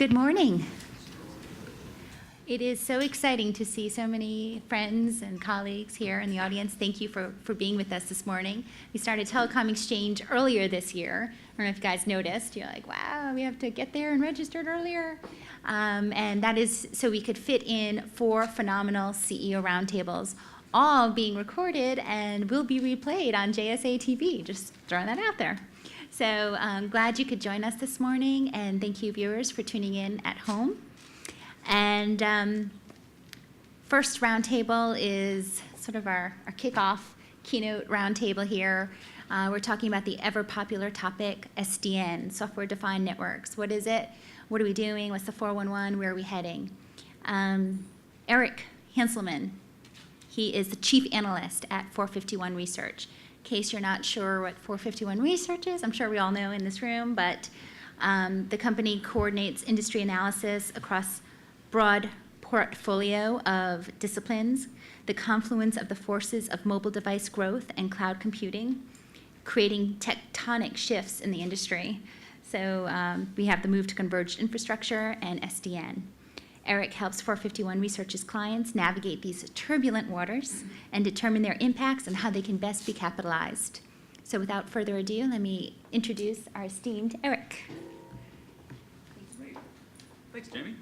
Good morning. It is so exciting to see so many friends and colleagues here in the audience. Thank you for being with us this morning. We started Telecom Exchange earlier this year. I don't know if you guys noticed. You're like, wow, we have to get there and registered earlier. And that is so we could fit in 4 phenomenal CEO roundtables, all being recorded and will be replayed on JSA TV. Just throwing that out there. So I'm glad you could join us this morning, and thank you, viewers, for tuning in at home. And first roundtable is sort of our kickoff keynote roundtable here. We're talking about the ever-popular topic, SDN, software-defined networks. What is it? What are we doing? What's the 411? Where are we heading? Eric Hanselman, he is the chief analyst at 451 Research. In case you're not sure what 451 Research is, I'm sure we all know in this room, but the company coordinates industry analysis across broad portfolio of disciplines, the confluence of the forces of mobile device growth and cloud computing, creating tectonic shifts in the industry. So we have the move to converged infrastructure and SDN. Eric helps 451 Research's clients navigate these turbulent waters and determine their impacts and how they can best be capitalized. So without further ado, let me introduce our esteemed Eric. Thanks, Jamie.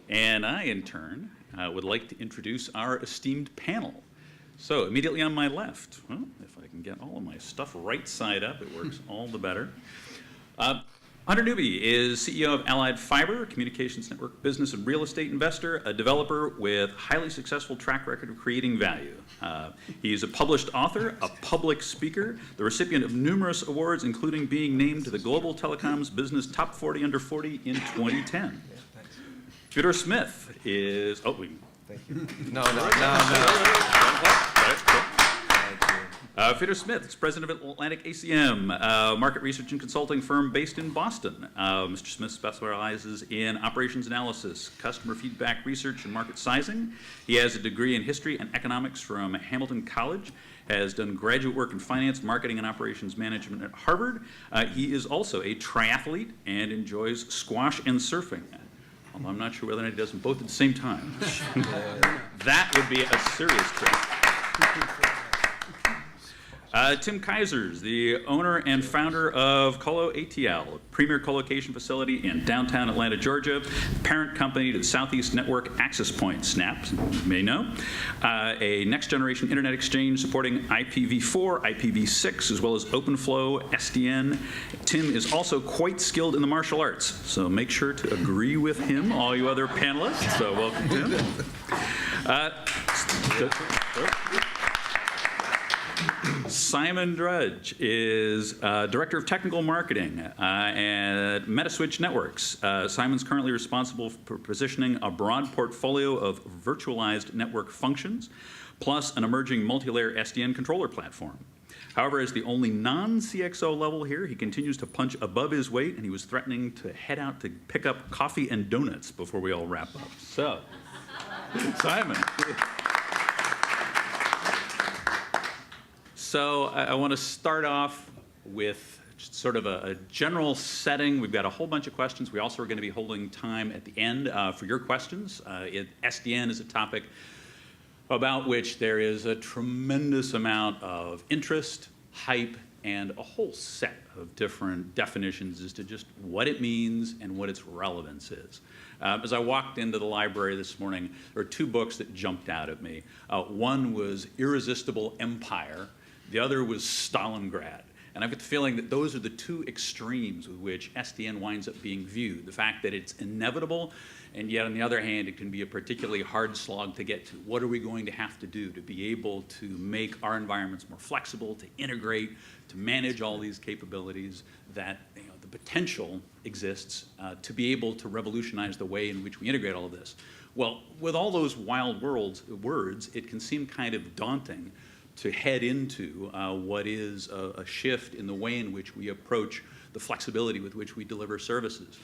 And I, in turn, would like to introduce our esteemed panel. So immediately on my left, well, if I can get all of my stuff right side up, it works all the better. Hunter Newby is CEO of Allied Fiber, a communications network business and real estate investor, a developer with highly successful track record of creating value. He is a published author, a public speaker, the recipient of numerous awards, including being named to the Global Telecoms Business Top 40 Under 40 in 2010. Fedor Smith is, Thank you. No. Fedor Smith is president of ATLANTIC-ACM, a market research and consulting firm based in Boston. Mr. Smith specializes in operations analysis, customer feedback research, and market sizing. He has a degree in history and economics from Hamilton College, has done graduate work in finance, marketing, and operations management at Harvard. He is also a triathlete and enjoys squash and surfing. Although I'm not sure whether or not he does them both at the same time. That would be a serious trick. Tim Kiser, the owner and founder of Colo ATL, a premier colocation facility in downtown Atlanta, Georgia, parent company to the Southeast Network Access Point, SNAP, you may know, a next-generation internet exchange supporting IPv4, IPv6, as well as OpenFlow, SDN. Tim is also quite skilled in the martial arts, so make sure to agree with him, all you other panelists. So welcome, Tim. Simon Dredge is Director of Technical Marketing at Metaswitch Networks. Simon's currently responsible for positioning a broad portfolio of virtualized network functions, plus an emerging multi-layer SDN controller platform. However, as the only non-CXO level here, he continues to punch above his weight, and he was threatening to head out to pick up coffee and donuts before we all wrap up. So, Simon. So I want to start off with just sort of a general setting. We've got a whole bunch of questions. We also are going to be holding time at the end for your questions. SDN is a topic about which there is a tremendous amount of interest, hype, and a whole set of different definitions as to just what it means and what its relevance is. As I walked into the library this morning, there were 2 books that jumped out at me. One was Irresistible Empire. The other was Stalingrad. And I've got the feeling that those are the 2 extremes with which SDN winds up being viewed. The fact that it's inevitable, and yet on the other hand, it can be a particularly hard slog to get to. What are we going to have to do to be able to make our environments more flexible, to integrate, to manage all these capabilities that the potential exists to be able to revolutionize the way in which we integrate all of this? Well, with all those wild words, it can seem kind of daunting to head into what is a shift in the way in which we approach the flexibility with which we deliver services.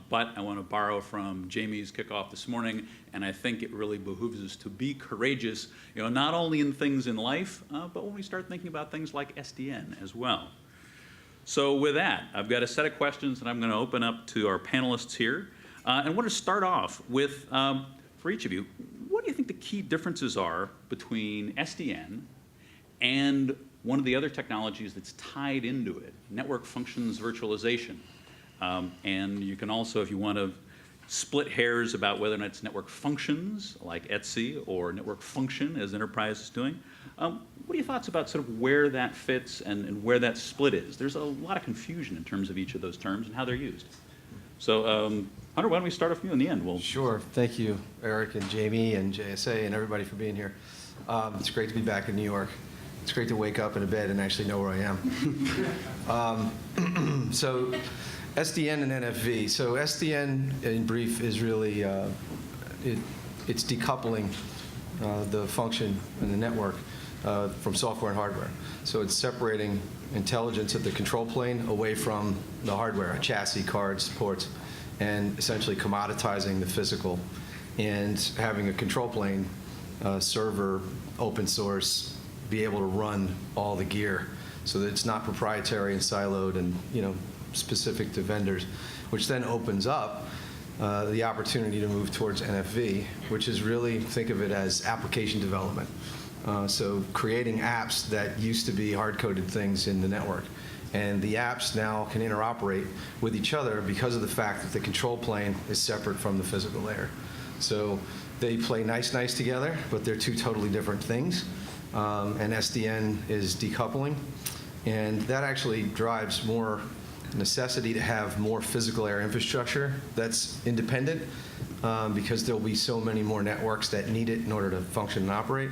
But I want to borrow from Jamie's kickoff this morning, and I think it really behooves us to be courageous, not only in things in life, but when we start thinking about things like SDN as well. So with that, I've got a set of questions that I'm going to open up to our panelists here. And I want to start off with, for each of you, what do you think the key differences are between SDN and one of the other technologies that's tied into it, Network Functions Virtualization? And you can also, if you want to split hairs about whether or not it's network functions like Etsy or network function as Enterprise is doing. What are your thoughts about sort of where that fits and where that split is? There's a lot of confusion in terms of each of those terms and how they're used. So, Hunter, why don't we start off with you in the end? Sure. Thank you, Eric and Jamie and JSA and everybody for being here. It's great to be back in New York. It's great to wake up in a bed and actually know where I am. So, Sdn and Nfv. So Sdn, in brief, is really, it's decoupling the function in the network from software and hardware. So it's separating intelligence at the control plane away from the hardware, chassis, cards, ports, and essentially commoditizing the physical and having a control plane, server, open source, be able to run all the gear so that it's not proprietary and siloed and, specific to vendors, which then opens up the opportunity to move towards NFV, which is really, think of it as application development. So creating apps that used to be hard-coded things in the network. And the apps now can interoperate with each other because of the fact that the control plane is separate from the physical layer. So they play nice together, but they're two totally different things. And SDN is decoupling. And that actually drives more necessity to have more physical layer infrastructure that's independent because there'll be so many more networks that need it in order to function and operate,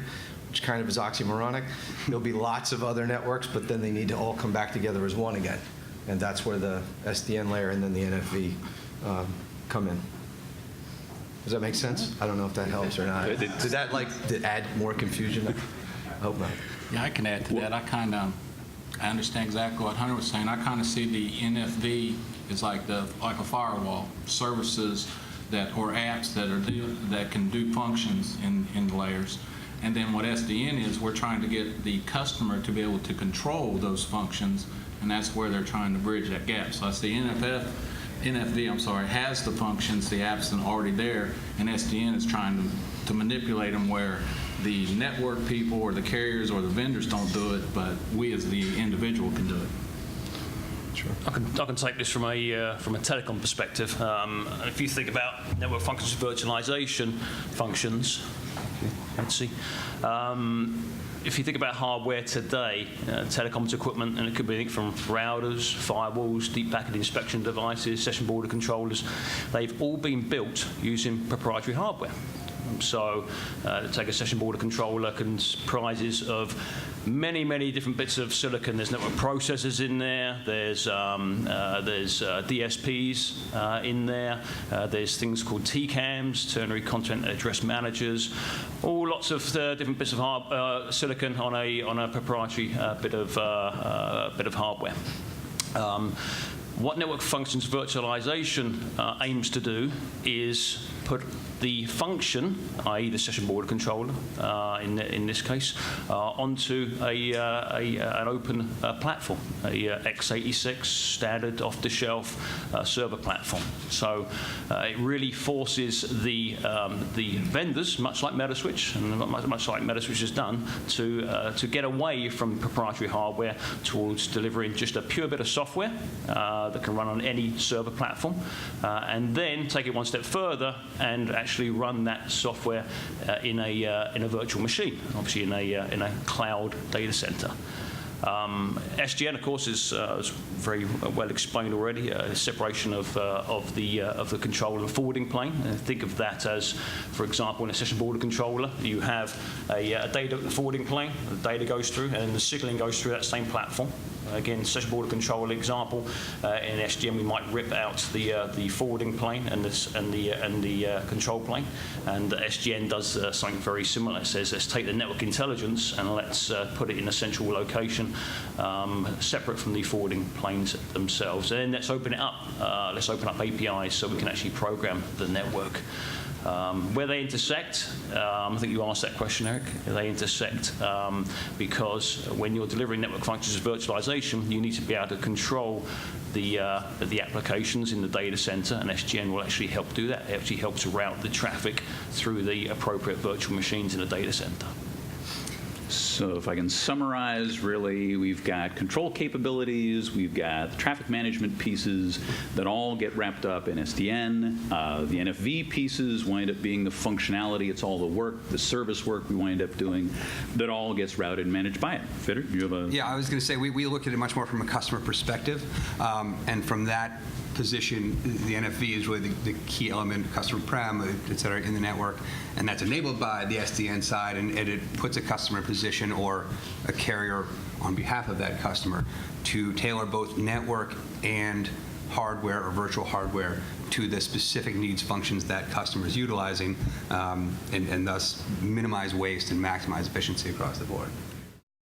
which kind of is oxymoronic. There'll be lots of other networks, but then they need to all come back together as one again. And that's where the SDN layer and then the NFV come in. Does that make sense? I don't know if that helps or not. Did that add more confusion? I hope not. Yeah, I can add to that. I understand exactly what Hunter was saying. I kind of see the NFV as like a firewall, services or apps that can do functions in the layers. And then what SDN is, we're trying to get the customer to be able to control those functions, and that's where they're trying to bridge that gap. So I see NFV has the functions, the apps are already there, and SDN is trying to manipulate them where the network people or the carriers or the vendors don't do it, but we as the individual can do it. Sure. I can take this from a telecom perspective. If you think about network functions virtualization functions, let's see. If you think about hardware today, telecoms equipment, and it could be anything from routers, firewalls, deep packet inspection devices, session border controllers, they've all been built using proprietary hardware. So take a session border controller comprises of many different bits of silicon. There's network processors in there. There's DSPs in there. There's things called TCAMs, ternary content address managers. All lots of different bits of silicon on a proprietary bit of hardware. What Network Functions Virtualization aims to do is put the function, i.e. the session border controller in this case, onto an open platform, a x86 standard off-the-shelf server platform. So it really forces the vendors, much like Metaswitch, and much like Metaswitch has done, to get away from proprietary hardware towards delivering just a pure bit of software that can run on any server platform, and then take it one step further and actually run that software in a virtual machine, obviously in a cloud data center. SDN, of course, is very well explained already. Separation of the controller and forwarding plane. Think of that as, for example, in a session border controller, you have a data forwarding plane. The data goes through, and the signaling goes through that same platform. Again, session border controller example. In SDN, we might rip out the forwarding plane and the control plane, and SDN does something very similar. It says, let's take the network intelligence and let's put it in a central location, separate from the forwarding planes themselves. And then let's open it up. Let's open up APIs so we can actually program the network. Where they intersect, I think you asked that question, Eric. They intersect because when you're delivering network functions virtualization, you need to be able to control the applications in the data center, and SDN will actually help do that. It actually helps route the traffic through the appropriate virtual machines in the data center. So if I can summarize, really, we've got control capabilities, we've got the traffic management pieces that all get wrapped up in SDN. The NFV pieces wind up being the functionality. It's all the work, the service work we wind up doing that all gets routed and managed by it. Fedor, do you have a... Yeah, I was going to say we look at it much more from a customer perspective, and from that position, the NFV is really the key element, customer prem, et cetera, in the network, and that's enabled by the SDN side, and it puts a customer in position or a carrier on behalf of that customer to tailor both network and hardware or virtual hardware to the specific needs functions that customer is utilizing, and thus minimize waste and maximize efficiency across the board.